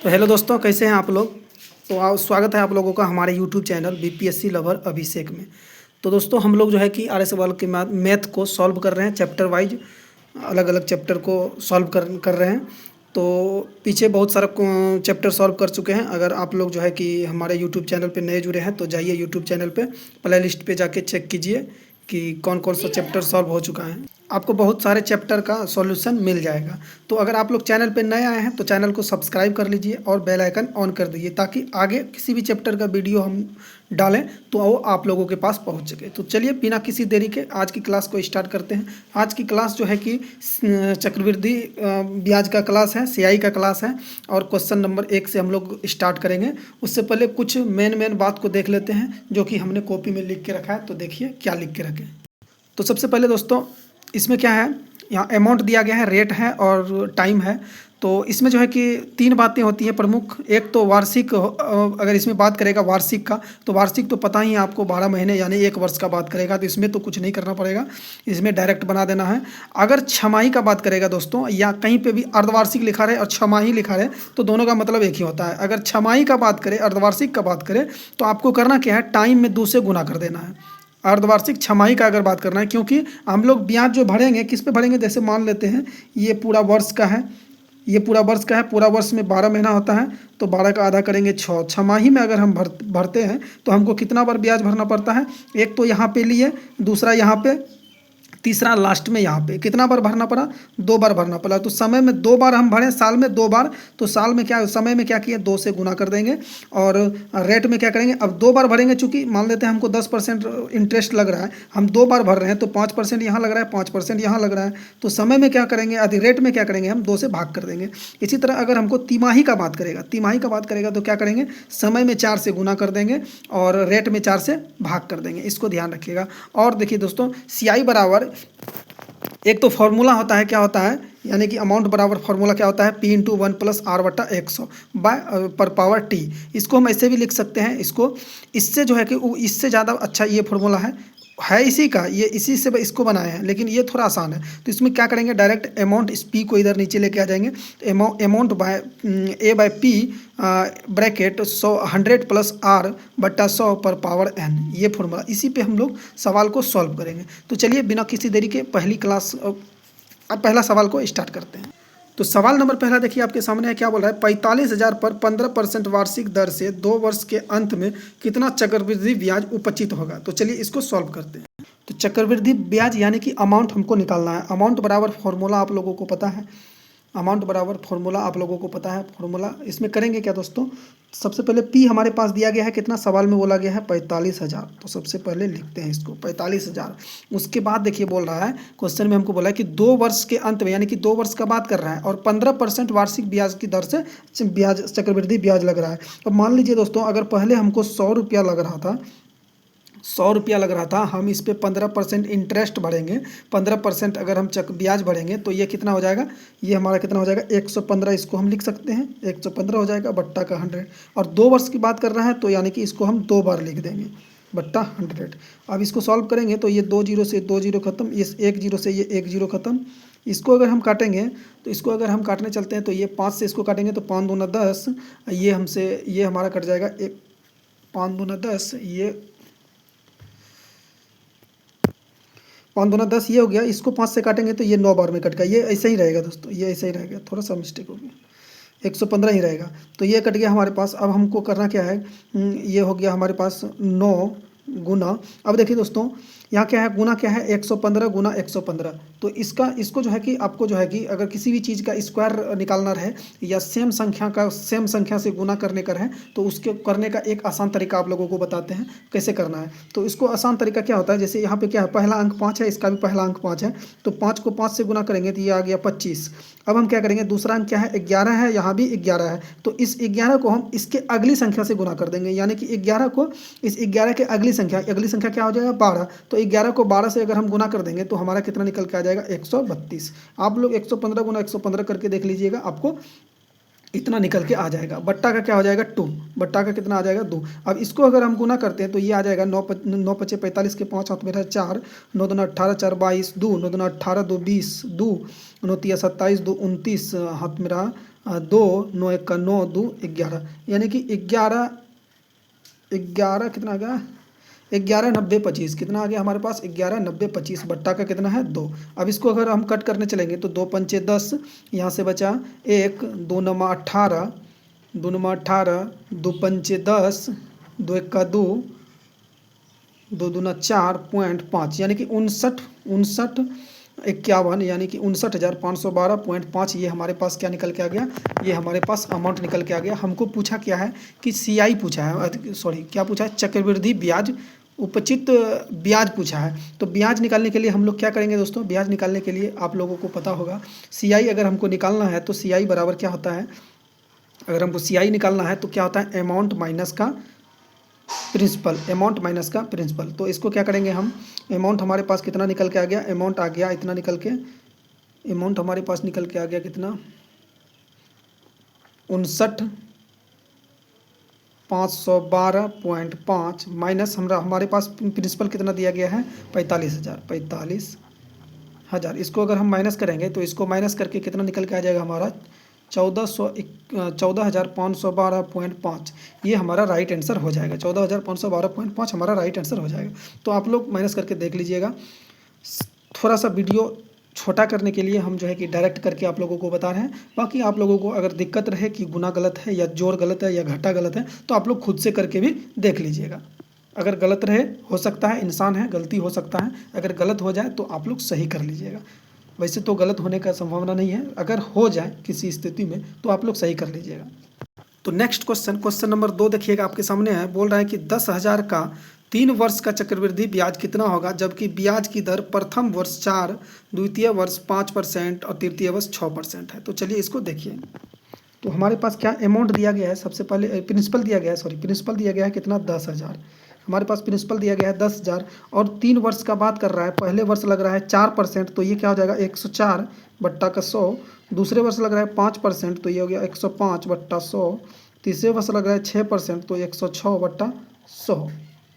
तो हेलो दोस्तों, कैसे हैं आप लोग। तो स्वागत है आप लोगों का हमारे यूट्यूब चैनल बीपीएससी लवर अभिषेक में। तो दोस्तों हम लोग जो है कि आर एस वाल के मैथ को सॉल्व कर रहे हैं, चैप्टर वाइज अलग अलग चैप्टर को सॉल्व कर रहे हैं। तो पीछे बहुत सारा चैप्टर सॉल्व कर चुके हैं। अगर आप लोग जो है कि हमारे यूट्यूब चैनल पे नए जुड़े हैं तो जाइए यूट्यूब चैनल पे प्ले लिस्ट पे जाके चेक कीजिए कि कौन कौन सा चैप्टर सॉल्व हो चुका है। आपको बहुत सारे चैप्टर का सॉल्यूशन मिल जाएगा। तो अगर आप लोग चैनल पे नए आए हैं तो चैनल को सब्सक्राइब कर लीजिए और बेल आइकन ऑन कर दीजिए ताकि आगे किसी भी चैप्टर का वीडियो हम डालें तो वो आप लोगों के पास पहुंच सके। तो चलिए बिना किसी देरी के आज की क्लास को स्टार्ट करते हैं। आज की क्लास जो है कि चक्रवृद्धि ब्याज का क्लास है, सीआई का क्लास है और क्वेश्चन नंबर 1 से हम लोग स्टार्ट करेंगे। उससे पहले कुछ मेन बात को देख लेते हैं जो कि हमने कॉपी में लिख के रखा है। तो देखिए क्या लिख के रखें। तो सबसे पहले दोस्तों इसमें क्या है, यहाँ अमाउंट दिया गया है, रेट है और टाइम है। तो इसमें जो है कि 3 बातें होती हैं प्रमुख। एक तो वार्षिक, अगर इसमें बात करेगा वार्षिक का तो वार्षिक तो पता ही है आपको 12 महीने यानी 1 वर्ष का बात करेगा। तो इसमें तो कुछ नहीं करना पड़ेगा, इसमें डायरेक्ट बना देना है। अगर छमाही का बात करेगा दोस्तों या कहीं पे भी अर्धवार्षिक लिखा रहे और छमाही लिखा रहे तो दोनों का मतलब एक ही होता है। अगर छमाही का बात करें, अर्धवार्षिक का बात करें तो आपको करना क्या है, टाइम में 2 से गुना कर देना है। अर्धवार्षिक छमाही का अगर बात करना है, क्योंकि हम लोग ब्याज जो भरेंगे किस पे भरेंगे, जैसे मान लेते हैं ये पूरा वर्ष का है, ये पूरा वर्ष का है, पूरा वर्ष में 12 महीना होता है तो 12 का आधा करेंगे 6। छमाही में अगर हम भरते हैं तो हमको कितना बार ब्याज भरना पड़ता है, एक तो यहाँ पे लिए, दूसरा यहाँ पे, तीसरा लास्ट में यहाँ पे। कितना बार भरना पड़ा, 2 बार भरना पड़ा। तो समय में 2 बार हम भरें, साल में 2 बार, तो साल में क्या, समय में क्या किए 2 से गुना कर देंगे। और रेट में क्या करेंगे, अब 2 बार भरेंगे, चूंकि मान लेते हैं हमको 10% इंटरेस्ट लग रहा है, हम 2 बार भर रहे हैं तो 5% यहाँ लग रहा है, 5% यहाँ लग रहा है। तो समय में क्या करेंगे, आदि रेट में क्या करेंगे, हम 2 से भाग कर देंगे। इसी तरह अगर हमको तिमाही का बात करेगा, तिमाही का बात करेगा तो क्या करेंगे, समय में 4 से गुना कर देंगे और रेट में 4 से भाग कर देंगे। इसको ध्यान रखिएगा। और देखिए दोस्तों, सीआई बराबर एक तो फॉर्मूला होता है, क्या होता है, यानी कि अमाउंट बराबर फॉर्मूला क्या होता है, P × 1 + R/100 बाय पर पावर T। इसको हम ऐसे भी लिख सकते हैं, इसको, इससे जो है कि इससे ज़्यादा अच्छा ये फॉर्मूला है इसी का, ये इसी से इसको बनाए हैं, लेकिन ये थोड़ा आसान है। तो इसमें क्या करेंगे, डायरेक्ट अमाउंट, इस P को इधर नीचे लेके आ जाएंगे। Amount by A/P bracket 100 + R/100 पर पावर n, ये फॉर्मूला, इसी पे हम लोग सवाल को सॉल्व करेंगे। तो चलिए बिना किसी देरी के अब पहला सवाल को स्टार्ट करते हैं। तो सवाल नंबर पहला देखिए आपके सामने है, क्या बोल रहा है, 45,000 पर 15% वार्षिक दर से 2 वर्ष के अंत में कितना चक्रवृद्धि ब्याज उपचित होगा। तो चलिए इसको सॉल्व करते हैं। तो चक्रवृद्धि ब्याज यानी कि अमाउंट हमको निकालना है। अमाउंट बराबर फॉर्मूला आप लोगों को पता है, अमाउंट बराबर फॉर्मूला आप लोगों को पता है। फॉर्मूला इसमें करेंगे क्या दोस्तों, सबसे पहले P हमारे पास दिया गया है, कितना सवाल में बोला गया है 45,000। तो सबसे पहले लिखते हैं इसको 45,000। उसके बाद देखिए बोल रहा है, क्वेश्चन में हमको बोला है कि 2 वर्ष के अंत में, यानी कि 2 वर्ष का बात कर रहा है और 15% वार्षिक ब्याज की दर से ब्याज, चक्रवृद्धि ब्याज लग रहा है। अब मान लीजिए दोस्तों, अगर पहले हमको 100 रुपया लग रहा था, 100 रुपया लग रहा था, हम इस पर 15% इंटरेस्ट भरेंगे, 15% अगर हम ब्याज भरेंगे तो ये कितना हो जाएगा, ये हमारा कितना हो जाएगा 115। इसको हम लिख सकते हैं 115 हो जाएगा बट्टा का 100। और 2 वर्ष की बात कर रहा है तो यानी कि इसको हम 2 बार लिख देंगे बट्टा 100। अब इसको सॉल्व करेंगे तो ये 2 0 से 2 0 खत्म, ये 1 0 से ये 1 0 खत्म। इसको अगर हम काटेंगे तो इसको अगर हम काटने चलते हैं तो ये 5 से इसको काटेंगे तो 5 दूना 10, ये हमसे ये हमारा कट जाएगा 5 दूना 10, ये 5 दूना 10 ये हो गया। इसको 5 से काटेंगे तो ये 9 बार में कट गया, ये ऐसे ही रहेगा दोस्तों, ये ऐसे ही रहेगा, थोड़ा सा मिस्टेक हो गया, 115 ही रहेगा। तो ये कट गया हमारे पास। अब हमको करना क्या है, ये हो गया हमारे पास 9 गुना, अब देखिए दोस्तों यहाँ क्या है, गुना क्या है 115 गुना 115। तो इसको जो है कि आपको जो है कि अगर किसी भी चीज़ का स्क्वायर निकालना रहे या सेम संख्या से गुना करने का रहे तो उसके करने का एक आसान तरीका आप लोगों को बताते हैं कैसे करना है। तो इसको आसान तरीका क्या होता है, जैसे यहाँ पे क्या है, पहला अंक 5 है, इसका भी पहला अंक 5 है, तो 5 को 5 से गुना करेंगे तो ये आ गया 25। अब हम क्या करेंगे, दूसरा अंक क्या है 11 है, यहाँ भी 11 है, तो इस 11 को हम इसके अगली संख्या से गुना कर देंगे, यानी कि 11 को इस 11 के अगली संख्या क्या हो जाएगा 12। तो 11 को 12 से अगर हम गुना कर देंगे तो हमारा कितना निकल के आ जाएगा 132। आप लोग 115 गुना 115 करके देख लीजिएगा, आपको इतना निकल के आ जाएगा। बट्टा का क्या हो जाएगा 2, बट्टा का कितना आ जाएगा 2। अब इसको अगर हम गुना करते हैं तो ये आ जाएगा 9 × 45 के 5 हाथ में 4, 9 दूना 18, 4 22, 2 9 दूना 18, 2 20, 2 9 27, 2 29 हाथ में रहा 2, 9 1 का 9, 2 11, यानी कि 11 11 कितना आ गया, 11 90 25 कितना आ गया हमारे पास, 11 90 25 बट्टा का कितना है 2। अब इसको अगर हम कट करने चलेंगे तो 2 पंचे 10, यहाँ से बचा 1, 2 नमा 18, 2 नमा 18, 2 पंचे 10, 2 1 का 2, 2 दूना 4.5, यानी कि 51 यानी कि 59,512.5 ये हमारे पास क्या निकल के आ गया, ये हमारे पास अमाउंट निकल के आ गया। हमको पूछा क्या है कि सीआई पूछा है, सॉरी क्या पूछा है, चक्रवृद्धि ब्याज उपचित ब्याज पूछा है। तो ब्याज निकालने के लिए हम लोग क्या करेंगे दोस्तों, ब्याज निकालने के लिए आप लोगों को पता होगा सीआई अगर हमको निकालना है तो सीआई बराबर क्या होता है, अगर हमको सीआई निकालना है तो क्या होता है, अमाउंट माइनस का प्रिंसिपल, अमाउंट माइनस का प्रिंसिपल। तो इसको क्या करेंगे हम, अमाउंट हमारे पास कितना निकल के आ गया, अमाउंट आ गया इतना निकल के, अमाउंट हमारे पास निकल के आ गया कितना, 59,512.5 माइनस हमारे पास प्रिंसिपल कितना दिया गया है, 45,000। इसको अगर हम माइनस करेंगे तो इसको माइनस करके कितना निकल के आ जाएगा हमारा 14,512.5, ये हमारा राइट आंसर हो जाएगा। 14,512.5 हमारा राइट आंसर हो जाएगा। तो आप लोग माइनस करके देख लीजिएगा। थोड़ा सा वीडियो छोटा करने के लिए हम जो है कि डायरेक्ट करके आप लोगों को बता रहे हैं। बाकी आप लोगों को अगर दिक्कत रहे कि गुना गलत है या जोड़ गलत है या घटा गलत है तो आप लोग खुद से करके भी देख लीजिएगा। अगर गलत रहे, हो सकता है, इंसान है, गलती हो सकता है, अगर गलत हो जाए तो आप लोग सही कर लीजिएगा। वैसे तो गलत होने का संभावना नहीं है, अगर हो जाए किसी स्थिति में तो आप लोग सही कर लीजिएगा। तो नेक्स्ट क्वेश्चन नंबर 2 देखिएगा आपके सामने है, बोल रहा है कि 10,000 का 3 वर्ष का चक्रवृद्धि ब्याज कितना होगा, जबकि ब्याज की दर प्रथम वर्ष 4, द्वितीय वर्ष 5% और तृतीय वर्ष 6% है। तो चलिए इसको देखिए। तो हमारे पास क्या अमाउंट दिया गया है, सबसे पहले प्रिंसिपल दिया गया है, प्रिंसिपल दिया गया है कितना, 10,000। हमारे पास प्रिंसिपल दिया गया है 10,000 और 3 वर्ष का बात कर रहा है। पहले वर्ष लग रहा है 4%, तो ये क्या हो जाएगा 104 बट्टा का 100। दूसरे वर्ष लग रहा है 5%, तो ये हो गया 105 बट्टा 100। तीसरे वर्ष लग रहा है 6%, तो 106 बट्टा 100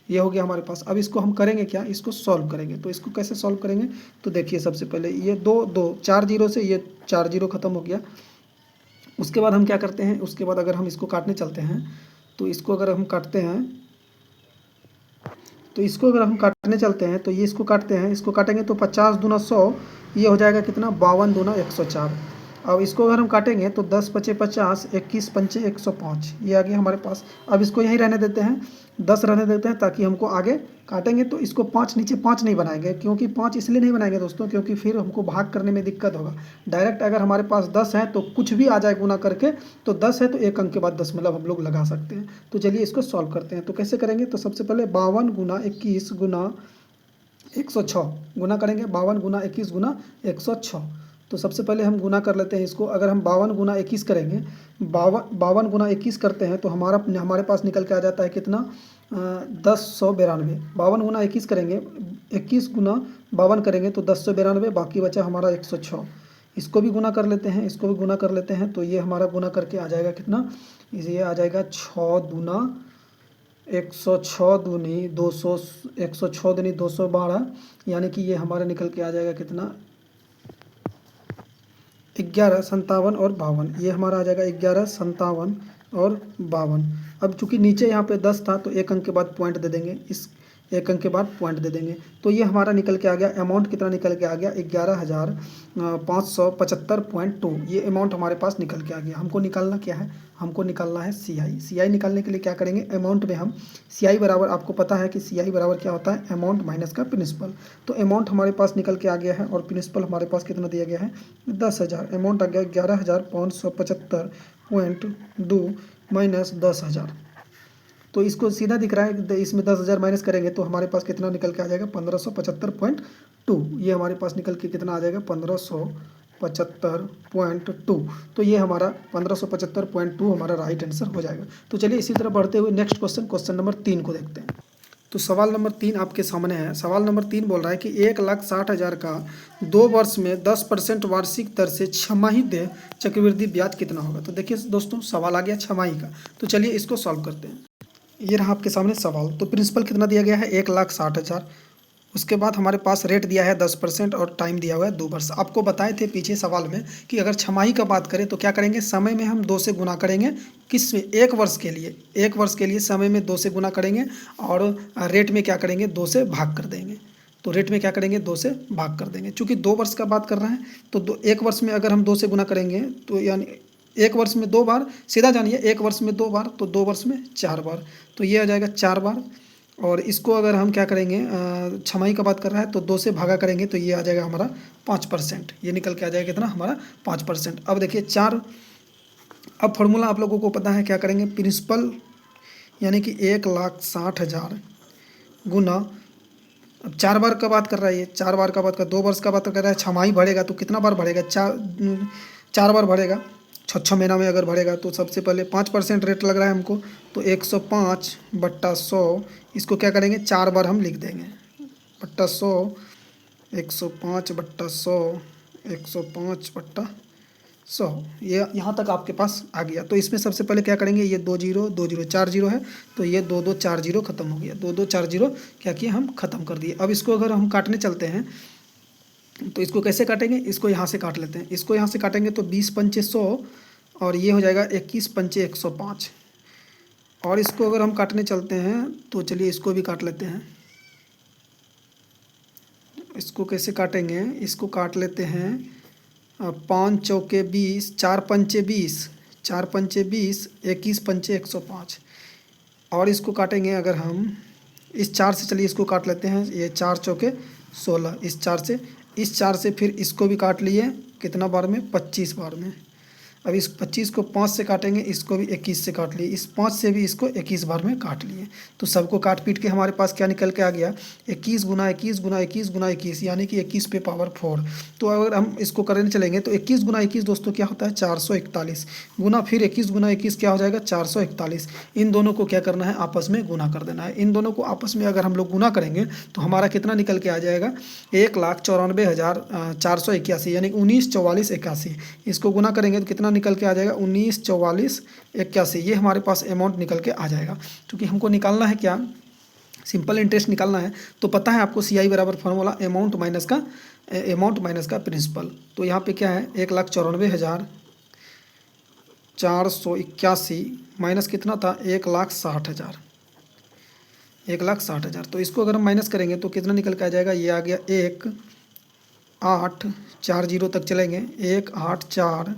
ये हो गया हमारे पास। अब इसको हम करेंगे क्या, इसको सॉल्व करेंगे। तो इसको कैसे सॉल्व करेंगे, तो देखिए सबसे पहले ये 4 जीरो से ये 4 जीरो खत्म हो गया। उसके बाद हम क्या करते हैं, उसके बाद अगर हम इसको काटने चलते हैं तो इसको अगर हम काटते हैं तो इसको अगर हम काटने चलते हैं तो ये इसको काटते हैं, इसको काटेंगे तो 50 दूना 100, ये हो जाएगा कितना 52 दूना 104। अब इसको अगर हम काटेंगे तो 10 पचे 50, 21 पंचे 105, ये आ गया हमारे पास। अब इसको यहीं रहने देते हैं, 10 रहने देते हैं, ताकि हमको आगे काटेंगे तो इसको 5 नीचे 5 नहीं बनाएंगे, क्योंकि 5 इसलिए नहीं बनाएंगे दोस्तों क्योंकि फिर हमको भाग करने में दिक्कत होगा। डायरेक्ट अगर हमारे पास 10 है तो कुछ भी आ जाए गुना करके, तो 10 है तो एक अंक के बाद 10 मतलब हम लोग लगा सकते हैं। तो चलिए इसको सॉल्व करते हैं। तो कैसे करेंगे, तो सबसे पहले 52 गुना 21 गुना 106 गुना करेंगे, 52 गुना 21 गुना 106। तो सबसे पहले हम गुना कर लेते हैं इसको। अगर हम 52 गुना 21 करेंगे, 52 गुना 21 करते हैं तो हमारे पास निकल के आ जाता है कितना 1092। 52 गुना 21 करेंगे, 21 गुना 52 करेंगे तो 1092, बाकी बचा हमारा 106। इसको भी गुना कर लेते हैं, इसको भी गुना कर लेते हैं, तो ये हमारा गुना करके आ जाएगा कितना, ये आ जाएगा 6 दूना 106 दूनी 200, 106 दूनी 212, यानी कि ये हमारा निकल के आ जाएगा कितना 11 57 और 52, ये हमारा आ जाएगा 11 57 और 52। अब चूंकि नीचे यहाँ पे 10 था तो एक अंक के बाद पॉइंट दे देंगे, इस एक अंक के बाद पॉइंट दे देंगे। तो ये हमारा निकल के आ गया, अमाउंट कितना निकल के आ गया 11,575.2, ये अमाउंट हमारे पास निकल के आ गया। हमको निकालना क्या है, हमको निकालना है सीआई। सीआई निकालने के लिए क्या करेंगे, अमाउंट में हम सीआई बराबर, आपको पता है कि सीआई बराबर क्या होता है, अमाउंट माइनस का प्रिंसिपल। तो अमाउंट हमारे पास निकल के आ गया है और प्रिंसिपल हमारे पास कितना दिया गया है 10,000। अमाउंट आ गया 11,575.2 माइनस 10,000। तो इसको सीधा दिख रहा है, इसमें 10,000 माइनस करेंगे तो हमारे पास कितना निकल के आ जाएगा 1575.2, ये हमारे पास निकल के कितना आ जाएगा 1575.2। तो ये हमारा 1575.2 हमारा राइट आंसर हो जाएगा। तो चलिए इसी तरह बढ़ते हुए नेक्स्ट क्वेश्चन नंबर 3 को देखते हैं। तो सवाल नंबर 3 आपके सामने है। सवाल नंबर 3 बोल रहा है कि 1,60,000 का 2 वर्ष में 10% वार्षिक दर से छमाही देय चक्रवृद्धि ब्याज कितना होगा। तो देखिए दोस्तों सवाल आ गया छमाही का। तो चलिए इसको सॉल्व करते हैं। ये रहा आपके सामने सवाल। तो प्रिंसिपल कितना दिया गया है 1,60,000, उसके बाद हमारे पास रेट दिया है 10% और टाइम दिया हुआ है 2 वर्ष। आपको बताए थे पीछे सवाल में कि अगर छमाही का बात करें तो क्या करेंगे, समय में हम 2 से गुना करेंगे, किस में, 1 वर्ष के लिए, 1 वर्ष के लिए समय में 2 से गुना करेंगे और रेट में क्या करेंगे, 2 से भाग कर देंगे। तो रेट में क्या करेंगे, 2 से भाग कर देंगे। चूँकि 2 वर्ष का बात कर रहे हैं तो 1 वर्ष में अगर हम 2 से गुना करेंगे तो यानी 1 वर्ष में 2 बार, सीधा जानिए 1 वर्ष में 2 बार तो 2 वर्ष में 4 बार, तो ये आ जाएगा 4 बार। और इसको अगर हम क्या करेंगे, छमाही का बात कर रहा है तो 2 से भागा करेंगे तो ये आ जाएगा हमारा 5%, ये निकल के आ जाएगा कितना, हमारा 5%। अब देखिए 4, अब फॉर्मूला आप लोगों को पता है, क्या करेंगे, प्रिंसिपल यानी कि 1,60,000 गुना, अब 4 बार का बात कर रहा है ये, 4 बार का बात कर, 2 वर्ष का बात कर रहा है, छमाही बढ़ेगा तो कितना बार बढ़ेगा, 4 बार बढ़ेगा, 6 महीना में अगर बढ़ेगा तो सबसे पहले 5% रेट लग रहा है हमको, तो 105/100, इसको क्या करेंगे, 4 बार हम लिख देंगे, बट्टा 100, 105/100, 105/100, ये यहाँ तक आपके पास आ गया। तो इसमें सबसे पहले क्या करेंगे, ये 2 जीरो 2 जीरो 4 जीरो है तो ये 2 2 4 जीरो खत्म हो गया, 2 2 4 जीरो क्या किए हम खत्म कर दिए। अब इसको अगर हम काटने चलते हैं तो इसको कैसे काटेंगे, इसको यहाँ से काट लेते हैं, इसको यहाँ से काटेंगे तो 20 पंचे 100 और ये हो जाएगा 21 पंचे 105। और इसको अगर हम काटने चलते हैं तो चलिए इसको भी काट लेते हैं। इसको कैसे काटेंगे, इसको काट लेते हैं 5 चौके 20, 4 पंचे 20, 4 पंचे 20, 21 पंचे 105। और इसको काटेंगे अगर हम इस 4 से, चलिए इसको काट लेते हैं, ये 4 चौके 16, इस 4 से फिर इसको भी काट लिए, कितना बार में, 25 बार में। अब इस 25 को 5 से काटेंगे, इसको भी 21 से काट लिए, इस 5 से भी इसको 21 बार में काट लिए। तो सबको काट पीट के हमारे पास क्या निकल के आ गया, 21 गुना 21 गुना 21 गुना 21, यानी कि 21 पे पावर 4। तो अगर हम इसको करने चलेंगे तो 21 गुना 21 दोस्तों क्या होता है, 441 गुना फिर 21 गुना 21 क्या हो जाएगा, 441। इन दोनों को क्या करना है, आपस में गुना कर देना है। इन दोनों को आपस में अगर हम लोग गुना करेंगे तो हमारा कितना निकल के आ जाएगा, 1,94,481, यानी 19,44,81। इसको गुना करेंगे तो कितना निकल के आ जाएगा, 19,44,81। ये हमारे पास अमाउंट निकल के आ जाएगा। क्योंकि हमको निकालना है क्या, सिंपल इंटरेस्ट निकालना है, तो पता है आपको CI बराबर फॉर्मूला अमाउंट माइनस का प्रिंसिपल। तो यहाँ पे क्या है, 1,94,481 माइनस कितना था, 1,60,000, 1,60,000। तो इसको अगर हम माइनस करेंगे तो कितना निकल के आ जाएगा, ये आ गया 1 8 4 जीरो तक चलेंगे, 1 8 4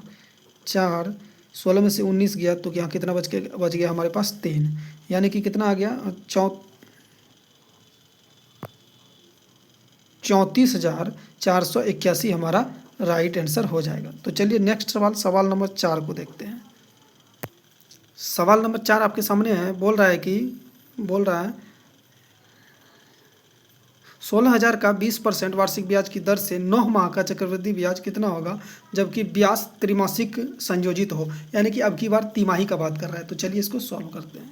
4, 16 में से 19 गया तो यहाँ कितना बच गया हमारे पास 3, यानी कि कितना आ गया, 34,481 हमारा राइट आंसर हो जाएगा। तो चलिए नेक्स्ट सवाल नंबर 4 को देखते हैं। सवाल नंबर 4 आपके सामने है, बोल रहा है 16,000 का 20% वार्षिक ब्याज की दर से 9 माह का चक्रवृद्धि ब्याज कितना होगा जबकि ब्याज त्रैमासिक संयोजित हो, यानी कि अब की बार तिमाही का बात कर रहा है। तो चलिए इसको सॉल्व करते हैं।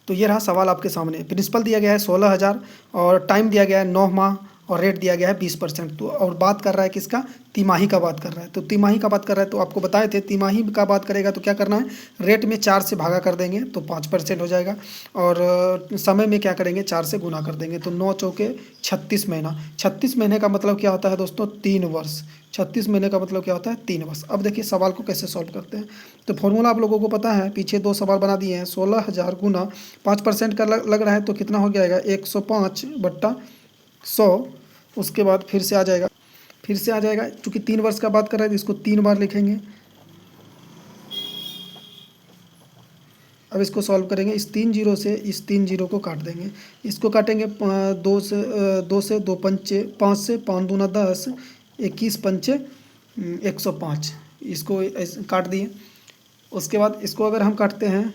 तो ये रहा सवाल आपके सामने, प्रिंसिपल दिया गया है 16,000 और टाइम दिया गया है 9 माह और रेट दिया गया है 20%। तो और बात कर रहा है किसका, तिमाही का बात कर रहा है। तो तिमाही का बात कर रहा है तो आपको बताए थे तिमाही का बात करेगा तो क्या करना है, रेट में 4 से भागा कर देंगे तो 5% हो जाएगा और समय में क्या करेंगे, 4 से गुना कर देंगे। तो 9 चौके 36 महीना, 36 महीने का मतलब क्या होता है दोस्तों, 3 वर्ष। 36 महीने का मतलब क्या होता है, 3 वर्ष। अब देखिए सवाल को कैसे सॉल्व करते हैं। तो फॉर्मूला आप लोगों को पता है, पीछे 2 सवाल बना दिए हैं। 16,000 गुना 5% का लग रहा है तो कितना हो जाएगा, 105/100। उसके बाद फिर से आ जाएगा, चूँकि 3 वर्ष का बात कर रहे हैं तो इसको 3 बार लिखेंगे। अब इसको सॉल्व करेंगे, इस 3 जीरो से इस 3 जीरो को काट देंगे। इसको काटेंगे 2 से 2 पंचे 5 से 5 दूना 10, 21 पंचे 105, इसको काट दिए। उसके बाद इसको अगर हम काटते हैं,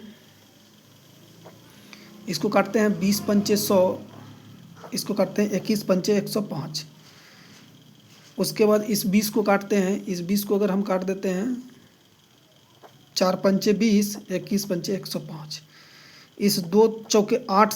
इसको काटते हैं 20 पंचे 100, इसको काटते हैं 21 पंचे 105। उसके बाद इस 20 को काटते हैं, इस 20 को अगर हम काट देते हैं 4 पंचे 20, 21 पंचे 105। इस 2 चौके 8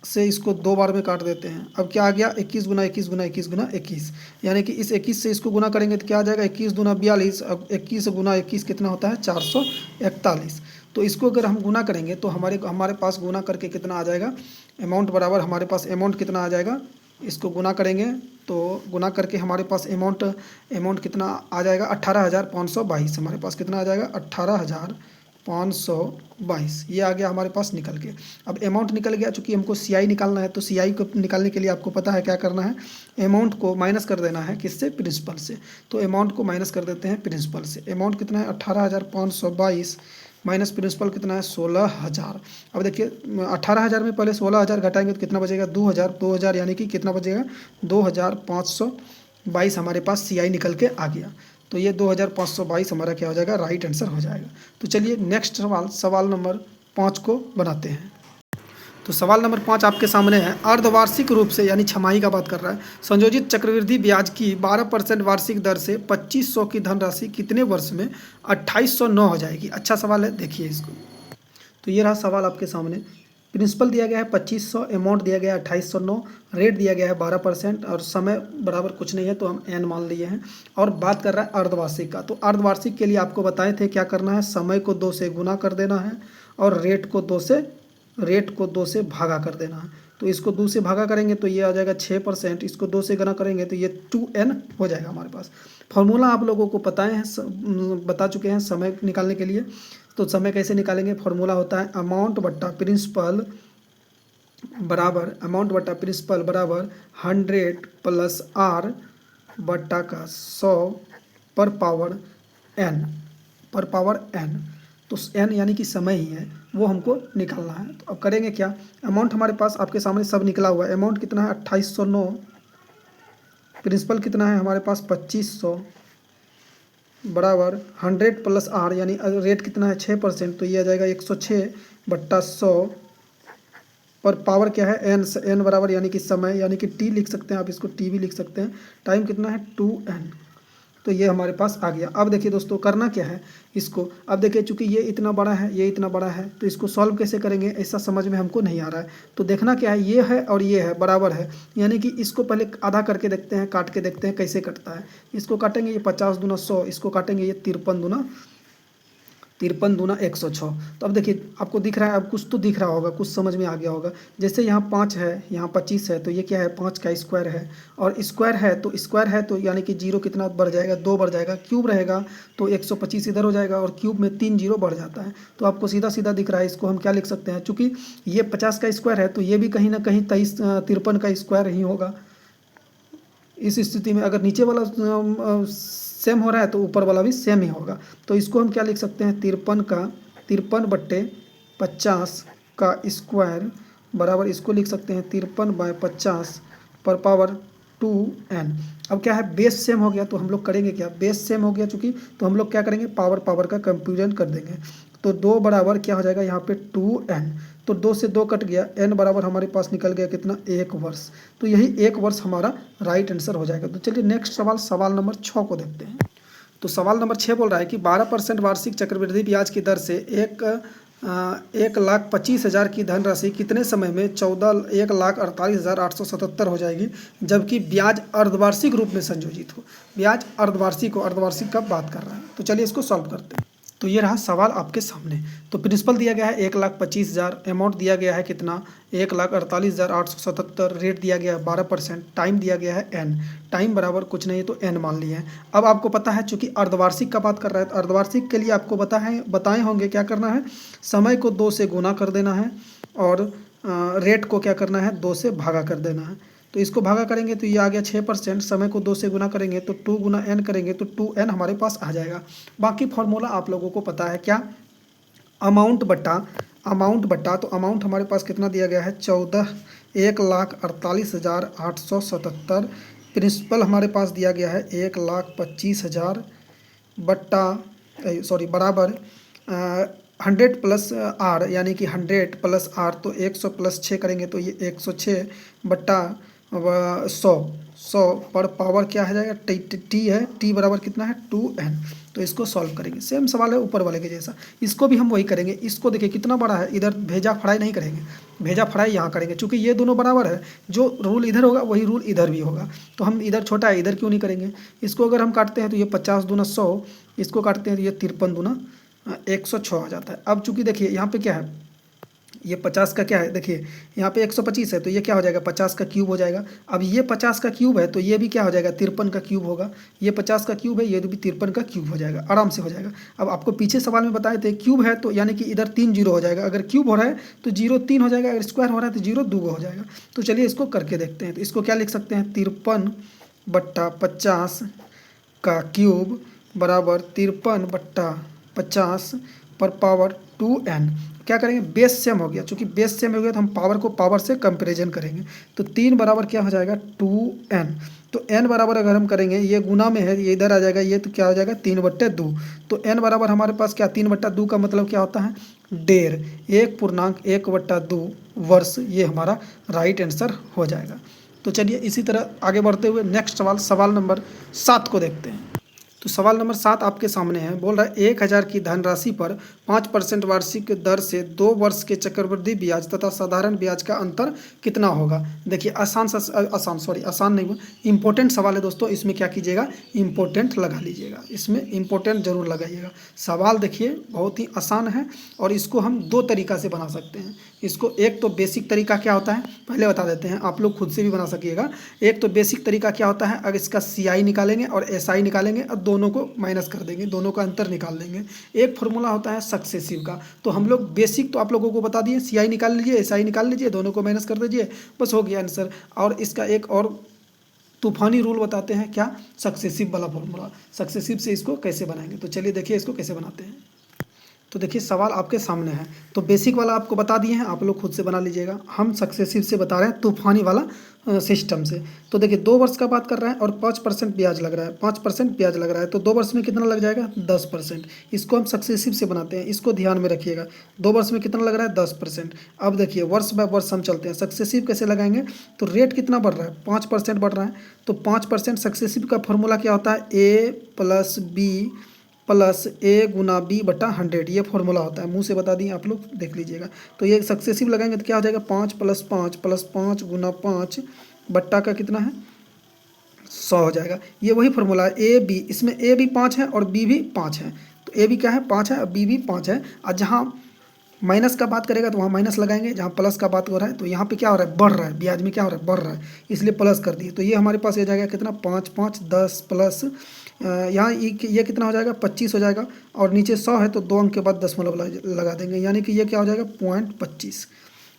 से इसको 2 बार में काट देते हैं। अब क्या आ गया, 21 गुना 21 गुना 21 गुना 21, यानी कि इस 21 से इसको गुना करेंगे तो क्या आ जाएगा, 21 दूना 42। अब 21 गुना 21 कितना होता है, 441। तो इसको अगर हम गुना करेंगे तो हमारे पास गुना करके कितना आ जाएगा, अमाउंट बराबर हमारे पास अमाउंट कितना आ जाएगा, इसको गुना करेंगे तो गुना करके हमारे पास अमाउंट कितना आ जाएगा 18,522। हमारे पास कितना आ जाएगा 18,522। ये आ गया हमारे पास निकल के। अब अमाउंट निकल गया, चूँकि हमको सीआई निकालना है तो सीआई को निकालने के लिए आपको पता है क्या करना है, अमाउंट को माइनस कर देना है किससे, प्रिंसिपल से। तो अमाउंट को माइनस कर देते हैं प्रिंसिपल से। अमाउंट कितना है 18,522 माइनस प्रिंसिपल कितना है 16,000। अब देखिए 18,000 में पहले 16,000 घटाएंगे तो कितना बचेगा 2,000 यानी कि कितना बचेगा 2,522 हमारे पास सीआई निकल के आ गया। तो ये 2,522 हमारा क्या हो जाएगा, राइट आंसर हो जाएगा। तो चलिए नेक्स्ट सवाल नंबर 5 को बनाते हैं। तो सवाल नंबर 5 आपके सामने है। अर्धवार्षिक रूप से यानी छमाही का बात कर रहा है, संयोजित चक्रवृद्धि ब्याज की 12% वार्षिक दर से 2500 की धनराशि कितने वर्ष में 2809 हो जाएगी। अच्छा सवाल है, देखिए इसको। तो ये रहा सवाल आपके सामने। प्रिंसिपल दिया गया है 2500, अमाउंट दिया गया है 2809, रेट दिया गया है 12% और समय बराबर कुछ नहीं है तो हम एन मान लिए हैं। और बात कर रहा है अर्धवार्षिक का। तो अर्धवार्षिक के लिए आपको बताए थे क्या करना है, समय को 2 से गुना कर देना है और रेट को 2 से भागा कर देना है। तो इसको 2 से भागा करेंगे तो ये आ जाएगा 6%, इसको 2 से गुना करेंगे तो ये 2n हो जाएगा हमारे पास। फॉर्मूला आप लोगों को बता चुके हैं समय निकालने के लिए। तो समय कैसे निकालेंगे, फॉर्मूला होता है अमाउंट बट्टा प्रिंसिपल बराबर 100 प्लस r बट्टा का 100 पर पावर n। तो n यानी कि समय ही है, वो हमको निकालना है। तो अब करेंगे क्या, अमाउंट हमारे पास आपके सामने सब निकला हुआ है। अमाउंट कितना है 2809, प्रिंसिपल कितना है हमारे पास 2500 बराबर 100 प्लस r यानी रेट कितना है 6%, तो ये आ जाएगा 106 बट्टा 100 पर पावर क्या है n बराबर यानी कि समय, यानी कि t लिख सकते हैं आप, इसको t भी लिख सकते हैं। टाइम कितना है 2n। तो ये हमारे पास आ गया। अब देखिए दोस्तों करना क्या है इसको, अब देखिए चूंकि ये इतना बड़ा है ये इतना बड़ा है तो इसको सॉल्व कैसे करेंगे ऐसा समझ में हमको नहीं आ रहा है। तो देखना क्या है, ये है और ये है बराबर है, यानी कि इसको पहले आधा करके देखते हैं, काट के देखते हैं कैसे कटता है। इसको काटेंगे ये 50 दूना 100, इसको काटेंगे ये 53 दूना 106। तो अब देखिए आपको दिख रहा है, अब कुछ तो दिख रहा होगा, कुछ समझ में आ गया होगा। जैसे यहाँ 5 है, यहाँ 25 है, तो ये क्या है 5 का स्क्वायर है, और स्क्वायर है तो यानी कि 0 कितना बढ़ जाएगा 2 बढ़ जाएगा, क्यूब रहेगा तो 125 इधर हो जाएगा और क्यूब में 3 0 बढ़ जाता है। तो आपको सीधा सीधा दिख रहा है, इसको हम क्या लिख सकते हैं, चूँकि ये 50 का स्क्वायर है तो ये भी कहीं ना कहीं 53 का स्क्वायर ही होगा। इस स्थिति में अगर नीचे वाला सेम हो रहा है तो ऊपर वाला भी सेम ही होगा। तो इसको हम क्या लिख सकते हैं 53/50 का स्क्वायर बराबर, इसको लिख सकते हैं 53/50 पर पावर 2n। अब क्या है बेस सेम हो गया तो हम लोग करेंगे क्या, बेस सेम हो गया चूँकि, तो हम लोग क्या करेंगे पावर का कंपेरिजन कर देंगे। तो 2 बराबर क्या हो जाएगा यहाँ पे 2n, तो 2 से 2 कट गया, n बराबर हमारे पास निकल गया कितना 1 वर्ष। तो यही 1 वर्ष हमारा राइट आंसर हो जाएगा। तो चलिए नेक्स्ट सवाल नंबर 6 को देखते हैं। तो सवाल नंबर 6 बोल रहा है कि 12% वार्षिक चक्रवृद्धि ब्याज की दर से 1,25,000 की धनराशि कितने समय में 1,48,877 हो जाएगी, जबकि ब्याज अर्धवार्षिक रूप में संयोजित हो। ब्याज अर्धवार्षिक का बात कर रहा है। तो चलिए इसको सॉल्व करते हैं। तो ये रहा सवाल आपके सामने। तो प्रिंसिपल दिया गया है 1,25,000, अमाउंट दिया गया है कितना 1,48,877, रेट दिया गया है 12%, टाइम दिया गया है n, टाइम बराबर कुछ नहीं है तो n मान लिए हैं। अब आपको पता है चूंकि अर्धवार्षिक का बात कर रहा है तो अर्धवार्षिक के लिए आपको बताए होंगे क्या करना है, समय को 2 से गुना कर देना है और रेट को क्या करना है 2 से भागा कर देना है। तो इसको भागा करेंगे तो ये आ गया 6%, समय को 2 से गुना करेंगे तो 2 गुना n करेंगे तो 2n हमारे पास आ जाएगा। बाकी फॉर्मूला आप लोगों को पता है क्या, अमाउंट बट्टा, तो अमाउंट हमारे पास कितना दिया गया है 1,48,877, प्रिंसिपल हमारे पास दिया गया है 1,25,000 बराबर 100 प्लस r यानी कि 100 प्लस r, तो 100 प्लस 6 करेंगे तो ये 106 बट्टा 100 पर पावर क्या हो जाएगा t है, t बराबर कितना है 2n। तो इसको सॉल्व करेंगे, सेम सवाल है ऊपर वाले के जैसा, इसको भी हम वही करेंगे। इसको देखिए कितना बड़ा है, इधर भेजा फड़ाई नहीं करेंगे, भेजा फड़ाई यहाँ करेंगे, चूँकि ये दोनों बराबर है, जो रूल इधर होगा वही रूल इधर भी होगा। तो हम इधर छोटा है इधर क्यों नहीं करेंगे। इसको अगर हम काटते हैं तो ये 50 दूना 100, इसको काटते हैं तो ये 53 दूना 106 आ जाता है। अब चूँकि देखिए यहाँ पे क्या है, ये 50 का क्या है, देखिए यहाँ पे 125 है तो ये क्या हो जाएगा 50 का क्यूब हो जाएगा। अब ये 50 का क्यूब है तो ये भी क्या हो जाएगा 53 का क्यूब होगा। ये 50 का क्यूब है, ये भी 53 का क्यूब हो जाएगा, आराम से हो जाएगा। अब आपको पीछे सवाल में बताए थे क्यूब है तो यानी कि इधर 3 जीरो हो जाएगा, अगर क्यूब हो रहा है तो 0 3 हो जाएगा, अगर स्क्वायर हो रहा है तो 0 2 हो जाएगा। तो चलिए इसको करके देखते हैं। तो इसको क्या लिख सकते हैं 53/50 का क्यूब बराबर 53/50 पर पावर 2n। क्या करेंगे बेस सेम हो गया, चूंकि बेस सेम हो गया तो हम पावर को पावर से कंपेरिजन करेंगे। तो 3 बराबर क्या हो जाएगा 2n। तो n बराबर अगर हम करेंगे, ये गुना में है, ये इधर आ जाएगा, ये तो क्या हो जाएगा 3/2। तो n बराबर हमारे पास क्या 3/2 का मतलब क्या होता है 1.5, 1/1/2 वर्ष। ये हमारा राइट आंसर हो जाएगा। तो चलिए इसी तरह आगे बढ़ते हुए नेक्स्ट सवाल नंबर 7 को देखते हैं। तो सवाल नंबर 7 आपके सामने है, बोल रहा है 1000 की धनराशि पर 5% वार्षिक दर से 2 वर्ष के चक्रवृद्धि ब्याज तथा साधारण ब्याज का अंतर कितना होगा। देखिए आसान नहीं, इंपॉर्टेंट सवाल है दोस्तों। इसमें क्या कीजिएगा इंपॉर्टेंट लगा लीजिएगा, इसमें इंपॉर्टेंट जरूर लगाइएगा। सवाल देखिए बहुत ही आसान है और इसको हम 2 तरीका से बना सकते हैं। इसको एक तो बेसिक तरीका क्या होता है पहले बता देते हैं, आप लोग खुद से भी बना सकिएगा। एक तो बेसिक तरीका क्या होता है, अगर इसका CI निकालेंगे और SI निकालेंगे और दोनों को माइनस कर देंगे, दोनों का अंतर निकाल देंगे। एक फॉर्मूला होता है सक्सेसिव का, तो हम लोग बेसिक तो आप लोगों को बता दिए, CI निकाल लीजिए SI निकाल लीजिए, दोनों को माइनस कर दीजिए, बस हो गया आंसर। और इसका एक और तूफानी रूल बताते हैं, क्या सक्सेसिव वाला फॉर्मूला, सक्सेसिव से इसको कैसे बनाएंगे। तो चलिए देखिए इसको कैसे बनाते हैं। तो देखिए सवाल आपके सामने है, तो बेसिक वाला आपको बता दिए हैं, आप लोग खुद से बना लीजिएगा। हम सक्सेसिव से बता रहे हैं तूफानी वाला सिस्टम से। तो देखिए 2 वर्ष का बात कर रहा है और 5% ब्याज लग रहा है, 5% ब्याज लग रहा है, तो 2 वर्ष में कितना लग जाएगा 10%। इसको हम सक्सेसिव से बनाते हैं, इसको ध्यान में रखिएगा। 2 वर्ष में कितना लग रहा है 10%। अब देखिए वर्ष बाय वर्ष हम चलते हैं, सक्सेसिव कैसे लगाएंगे, तो रेट कितना बढ़ रहा है 5% बढ़ रहा है, तो 5% सक्सेसिव का फॉर्मूला क्या होता है A + B + A × B/100, ये फॉर्मूला होता है। मुंह से बता दिए, आप लोग देख लीजिएगा। तो ये सक्सेसिव लगाएंगे तो क्या हो जाएगा 5 + 5 + 5 × 5 बट्टा का कितना है 100 हो जाएगा। ये वही फॉर्मूला है AB, इसमें A भी 5 है और B भी 5 है। तो A भी क्या है 5 है और B भी 5 है। और जहाँ माइनस का बात करेगा तो वहाँ माइनस लगाएंगे, जहाँ प्लस का बात हो रहा है तो यहाँ पे क्या हो रहा है बढ़ रहा है, ब्याज में क्या हो रहा है बढ़ रहा है, इसलिए प्लस कर दिए। तो ये हमारे पास ये जाएगा कितना 5 5 10 प्लस यहाँ ये कितना हो जाएगा 25 हो जाएगा, और नीचे 100 है तो 2 अंक के बाद दशमलव लगा देंगे, यानी कि ये क्या हो जाएगा 0.25।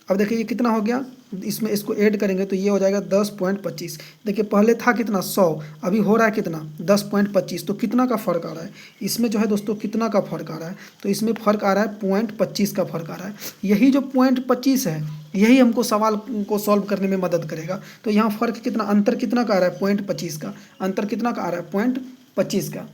अब देखिए ये कितना हो गया, इसमें इसको ऐड करेंगे तो ये हो जाएगा 10.25। देखिए पहले था कितना 100, अभी हो रहा है कितना 10.25, तो कितना का फ़र्क आ रहा है इसमें जो है दोस्तों, कितना का फ़र्क आ रहा है, तो इसमें फ़र्क आ रहा है 0.25 का फ़र्क आ रहा है। यही जो 0.25 है यही हमको सवाल को सॉल्व करने में मदद करेगा। तो यहाँ फ़र्क कितना, अंतर कितना का आ रहा है 0.25 का, अंतर कितना का आ रहा है 0.25 का।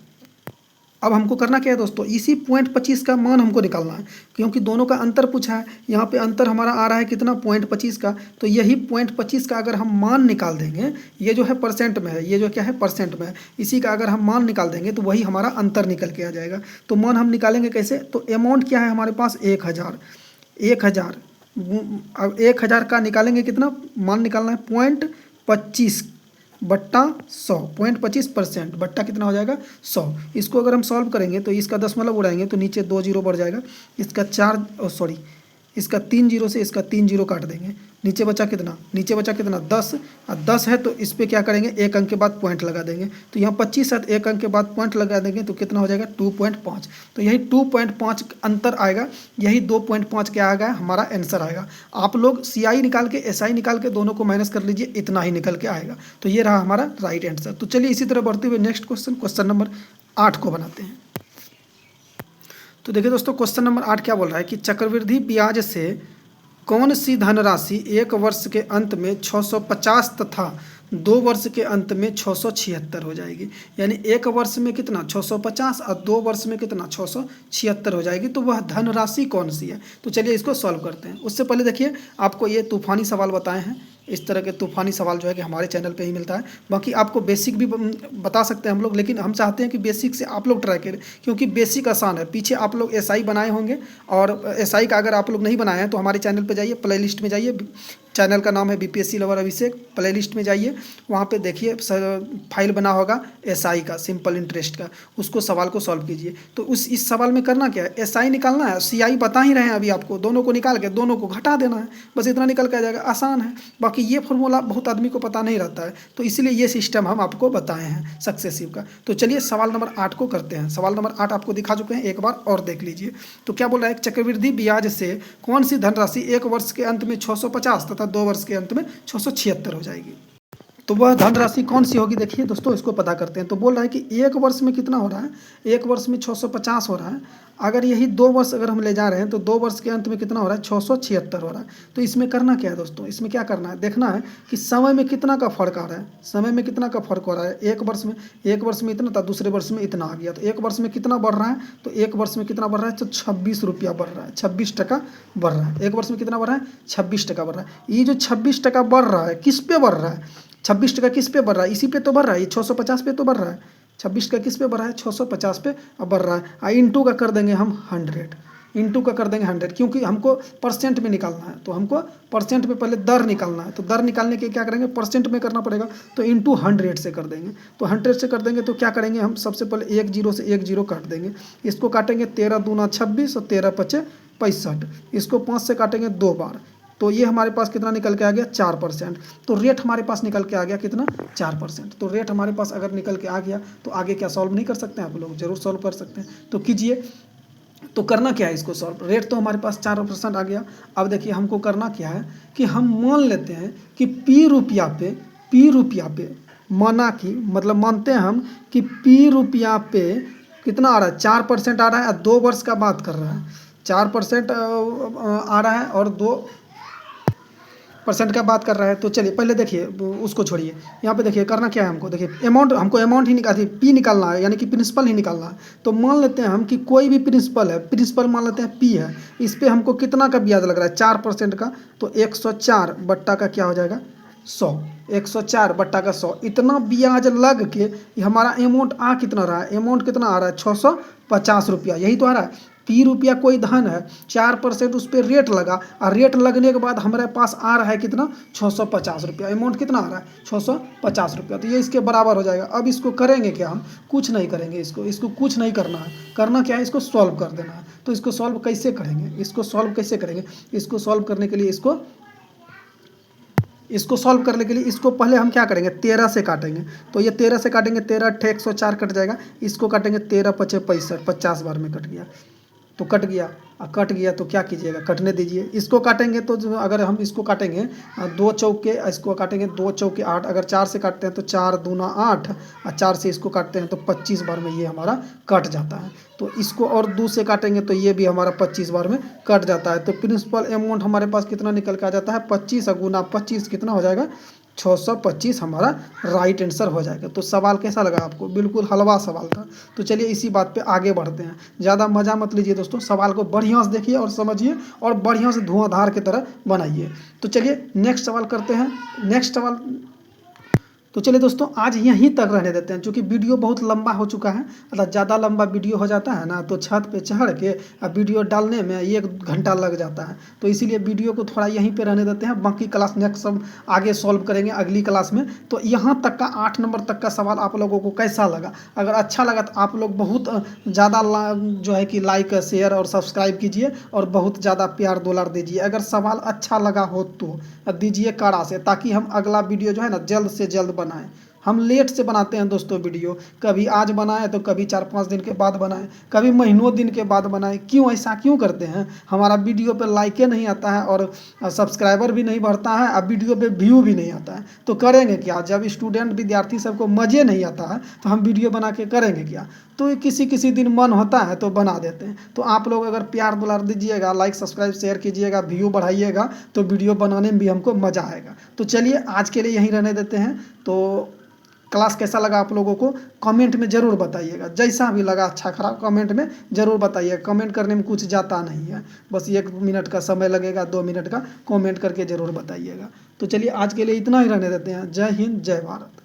अब हमको करना क्या है दोस्तों, इसी 0.25 का मान हमको निकालना है, क्योंकि दोनों का अंतर पूछा है। यहाँ पे अंतर हमारा आ रहा है कितना 0.25 का, तो यही 0.25 का अगर हम मान निकाल देंगे, ये जो है परसेंट में है, ये जो क्या है परसेंट में है, इसी का अगर हम मान निकाल देंगे तो वही हमारा अंतर निकल के आ जाएगा। तो मान हम निकालेंगे कैसे, तो अमाउंट क्या है हमारे पास 1000, 1000 का निकालेंगे कितना, मान निकालना है 0.25 बट्टा 100, 0.25% बट्टा कितना हो जाएगा 100। इसको अगर हम सॉल्व करेंगे तो इसका दशमलव उड़ाएंगे तो नीचे 2 जीरो बढ़ जाएगा, इसका 3 जीरो से इसका 3 जीरो काट देंगे, नीचे बचा कितना 10, और 10 है तो इस पर क्या करेंगे 1 अंक के बाद पॉइंट लगा देंगे, तो यहाँ 25 है तो 1 अंक के बाद पॉइंट लगा देंगे तो कितना हो जाएगा 2.5। तो यही 2.5 अंतर आएगा, यही 2.5 क्या आ गया हमारा आंसर आएगा। आप लोग CI निकाल के SI निकाल के दोनों को माइनस कर लीजिए, इतना ही निकल के आएगा। तो ये रहा हमारा राइट आंसर। तो चलिए इसी तरह बढ़ते हुए नेक्स्ट क्वेश्चन नंबर 8 को बनाते हैं। तो देखिए दोस्तों क्वेश्चन नंबर 8 क्या बोल रहा है कि चक्रवृद्धि ब्याज से कौन सी धनराशि 1 वर्ष के अंत में 650 तथा 2 वर्ष के अंत में 676 हो जाएगी। यानी 1 वर्ष में कितना 650 और 2 वर्ष में कितना 676 हो जाएगी, तो वह धनराशि कौन सी है। तो चलिए इसको सॉल्व करते हैं। उससे पहले देखिए आपको ये तूफानी सवाल बताए हैं, इस तरह के तूफ़ानी सवाल जो है कि हमारे चैनल पे ही मिलता है। बाकी आपको बेसिक भी बता सकते हैं हम लोग, लेकिन हम चाहते हैं कि बेसिक से आप लोग ट्राई करें, क्योंकि बेसिक आसान है। पीछे आप लोग एसआई बनाए होंगे, और एसआई का अगर आप लोग नहीं बनाए हैं तो हमारे चैनल पे जाइए, प्लेलिस्ट में जाइए, चैनल का नाम है बीपीएससी लवर अभिषेक। प्लेलिस्ट में जाइए, वहाँ पे देखिए फाइल बना होगा एसआई का, सिंपल इंटरेस्ट का, उसको सवाल को सॉल्व कीजिए। तो इस सवाल में करना क्या है, एसआई निकालना है, सीआई बता ही रहे हैं अभी आपको, दोनों को निकाल के दोनों को घटा देना है, बस इतना निकल के आ जाएगा, आसान है। बाकी ये फॉर्मूला बहुत आदमी को पता नहीं रहता है, तो इसलिए ये सिस्टम हम आपको बताए हैं सक्सेसिव का। तो चलिए सवाल नंबर 8 को करते हैं। सवाल नंबर 8 आपको दिखा चुके हैं, एक बार और देख लीजिए। तो क्या बोल रहा है, चक्रवृद्धि ब्याज से कौन सी धनराशि 1 वर्ष के अंत में 650 तथा 2 वर्ष के अंत में 676 हो जाएगी। तो वह धनराशि कौन सी होगी, देखिए दोस्तों इसको पता करते हैं। तो बोल रहा है कि 1 वर्ष में कितना हो रहा है, 1 वर्ष में 650 हो रहा है। अगर यही 2 वर्ष अगर हम ले जा रहे हैं तो 2 वर्ष के अंत में कितना हो रहा है, 676 हो रहा है। तो इसमें करना क्या है दोस्तों, इसमें क्या करना है, देखना है कि समय में कितना का फर्क आ रहा है, समय में कितना का फर्क हो रहा है। एक वर्ष में इतना था, दूसरे वर्ष में इतना आ गया। तो 1 वर्ष में कितना बढ़ रहा है, तो 1 वर्ष में कितना बढ़ रहा है, तो 26 रुपया बढ़ रहा है, 26 टका बढ़ रहा है। 1 वर्ष में कितना बढ़ रहा है, 26 टका बढ़ रहा है। ये जो 26 टका बढ़ रहा है किस पे बढ़ रहा है, 26 टका किस पे बढ़ रहा है, इसी पे तो बढ़ रहा है, ये 650 पे तो बढ़ रहा है। 26 का किस पे बढ़ रहा है, 650 पे अब बढ़ रहा है। इंटू का कर देंगे हम 100, इंटू का कर देंगे 100, क्योंकि हमको परसेंट में निकालना है। तो हमको परसेंट में पहले दर निकालना है, तो दर निकालने के क्या करेंगे, परसेंट में करना पड़ेगा। तो इंटू 100 से कर देंगे। तो 100 से कर देंगे तो क्या करेंगे हम, सबसे पहले 1 0 से 1 0 काट देंगे। इसको काटेंगे 13 दूना 26 और 13 पचे 65। इसको 5 से काटेंगे 2 बार, तो ये हमारे पास कितना निकल के आ गया, 4%। तो रेट हमारे पास निकल के आ गया कितना, 4%। तो रेट हमारे पास अगर निकल के आ गया तो आगे क्या सॉल्व नहीं कर सकते हैं आप लोग, जरूर सॉल्व कर सकते हैं। तो कीजिए। तो करना क्या है इसको सॉल्व, रेट तो हमारे पास 4% आ गया। अब देखिए हमको करना क्या है कि हम मान लेते हैं कि पी रुपया पे माना कि मतलब मानते हैं हम कि पी रुपया पे कितना आ रहा है, 4% आ रहा है। 2 वर्ष का बात कर रहा है, 4% आ रहा है और 2% का बात कर रहा है। तो चलिए पहले देखिए, उसको छोड़िए, यहाँ पे देखिए करना क्या है हमको, देखिए हमको अमाउंट ही निकाल, पी निकालना है, यानी कि प्रिंसिपल ही निकालना है। तो मान लेते हैं हम कि कोई भी प्रिंसिपल है, प्रिंसिपल मान लेते हैं पी है, इस पर हमको कितना का ब्याज लग रहा है, 4% का। तो 104 बट्टा का क्या हो जाएगा, 100, 104 बट्टा का 100, इतना ब्याज लग के हमारा अमाउंट आ कितना रहा है, अमाउंट कितना आ रहा है, 650 रुपया, यही तो आ रहा है। पी रुपया कोई धन है, 4% उस पर रेट लगा, और रेट लगने के बाद हमारे पास आ रहा है कितना, 650 रुपया। अमाउंट कितना आ रहा है, 650 रुपया। तो ये इसके बराबर हो जाएगा। अब इसको करेंगे क्या हम, कुछ नहीं करेंगे, इसको कुछ नहीं करना है। करना क्या है, इसको सॉल्व कर देना है। तो इसको सॉल्व कैसे करेंगे, इसको सॉल्व करने के लिए इसको सॉल्व करने के लिए इसको पहले हम क्या करेंगे, 13 से काटेंगे। तो ये 13 से काटेंगे, 13 × 104 कट जाएगा। इसको काटेंगे 13 पचे 65, 50 बार में कट गया, तो कट गया तो क्या कीजिएगा, कटने दीजिए। इसको काटेंगे तो अगर हम इसको काटेंगे 2 चौके, इसको काटेंगे 2 चौके 8, अगर 4 से काटते हैं तो 4 दूना 8, और 4 से इसको काटते हैं तो 25 बार में ये हमारा कट जाता है। तो इसको और 2 से काटेंगे तो ये भी हमारा 25 बार में कट जाता है। तो प्रिंसिपल अमाउंट हमारे पास कितना निकल के आ जाता है, 25 गुना 25 कितना हो जाएगा, 625 हमारा राइट आंसर हो जाएगा। तो सवाल कैसा लगा आपको, बिल्कुल हलवा सवाल था। तो चलिए इसी बात पे आगे बढ़ते हैं, ज़्यादा मज़ा मत लीजिए दोस्तों, सवाल को बढ़िया से देखिए और समझिए और बढ़िया से धुआंधार की तरह बनाइए। तो चलिए नेक्स्ट सवाल करते हैं। तो चलिए दोस्तों आज यहीं तक रहने देते हैं, क्योंकि वीडियो बहुत लंबा हो चुका है। अगर ज़्यादा लंबा वीडियो हो जाता है ना तो छत पे चढ़ के वीडियो डालने में 1 घंटा लग जाता है। तो इसीलिए वीडियो को थोड़ा यहीं पे रहने देते हैं, बाकी क्लास नेक्स्ट सब आगे सॉल्व करेंगे अगली क्लास में। तो यहाँ तक का 8 नंबर तक का सवाल आप लोगों को कैसा लगा, अगर अच्छा लगा तो आप लोग बहुत ज़्यादा जो है कि लाइक शेयर और सब्सक्राइब कीजिए और बहुत ज़्यादा प्यार दुलार दीजिए। अगर सवाल अच्छा लगा हो तो दीजिए कड़ा से, ताकि हम अगला वीडियो जो है ना जल्द से जल्द बनाएं। हम लेट से बनाते हैं दोस्तों वीडियो, कभी आज बनाए तो कभी 4-5 दिन के बाद बनाए, कभी महीनों दिन के बाद बनाए। क्यों ऐसा क्यों करते हैं, हमारा वीडियो पे लाइके नहीं आता है और सब्सक्राइबर भी नहीं बढ़ता है और वीडियो पे व्यू भी नहीं आता है। तो करेंगे क्या, जब स्टूडेंट विद्यार्थी सबको मज़े नहीं आता है तो हम वीडियो बना के करेंगे क्या। तो किसी दिन मन होता है तो बना देते हैं। तो आप लोग अगर प्यार दुलार दीजिएगा, लाइक सब्सक्राइब शेयर कीजिएगा, व्यू बढ़ाइएगा, तो वीडियो बनाने में भी हमको मज़ा आएगा। तो चलिए आज के लिए यहीं रहने देते हैं। तो क्लास कैसा लगा आप लोगों को कमेंट में ज़रूर बताइएगा। जैसा भी लगा अच्छा खराब कमेंट में ज़रूर बताइएगा। कमेंट करने में कुछ जाता नहीं है, बस 1 मिनट का समय लगेगा, 2 मिनट का, कमेंट करके ज़रूर बताइएगा। तो चलिए आज के लिए इतना ही रहने देते हैं। जय हिंद, जय भारत।